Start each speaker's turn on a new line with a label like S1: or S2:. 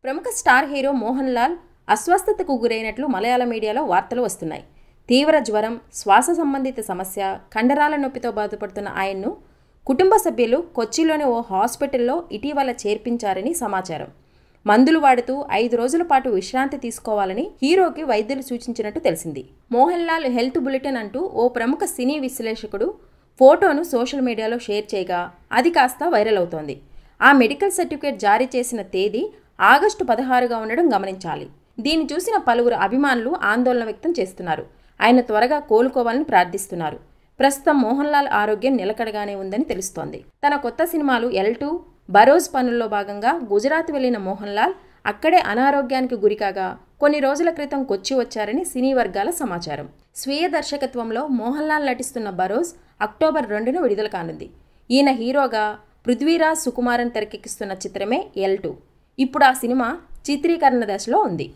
S1: ప్రముఖ star hero Mohan Lal అస్వస్థతకు గురైనట్లు మలయాళ మీడియాలో వార్తలు వస్తున్నాయి. తీవ్ర జ్వరం, శ్వాస సంబంధిత సమస్య, కండరాల నొప్పితో బాధపడుతున్న ఆయన్ను కుటుంబ సభ్యులు కొచ్చిలోని ఓ హాస్పిటల్లో ఇటీవల చేర్పించారని సమాచారం. మందులు వాడుతూ 5 రోజుల పాటు విశ్రాంతి తీసుకోవాలని హీరోకి వైద్యులు సూచించినట్టు తెలిసింది. మోహన్ లాల్ హెల్త్ బులెటిన్ అంటూ ఓ ప్రముఖ సినీ విశ్లేషకుడు ఫోటోను సోషల్ మీడియాలో షేర్ చేయగా అది కాస్త వైరల్ అవుతోంది. ఆ మెడికల్ సర్టిఫికేట్ జారీ చేసిన తేదీ ఆగస్టు 16గా ఉండడం గమనించాలి. దీన్ని చూసిన పలువురు అభిమానులు ఆందోళన వ్యక్తం చేస్తున్నారు. ఆయన త్వరగా కోలుకోవాలని ప్రార్థిస్తున్నారు. ప్రస్తుతం మోహన్ లాల్ ఆరోగ్యం నిలకడగానే ఉందని తెలుస్తోంది. తన కొత్త సినిమాలు L2, బరోజ్ పనుల్లో భాగంగా గుజరాత్ వెళ్లిన మోహన్ లాల్ అక్కడే అనారోగ్యానికి గురికాగా కొన్ని రోజుల క్రితం కొచ్చి వచ్చారని సినీ వర్గాల సమాచారం. స్వీయ దర్శకత్వంలో మోహన్ లాల్ నటిస్తున్న బరోజ్ అక్టోబర్ 2న విడుదల కానుంది. ఈయన హీరోగా పృథ్వీరాజ్ సుకుమారన్ తెరకెక్కిస్తున్న చిత్రమే L2. ఇప్పుడు ఆ సినిమా చిత్రీకరణ దశలో ఉంది.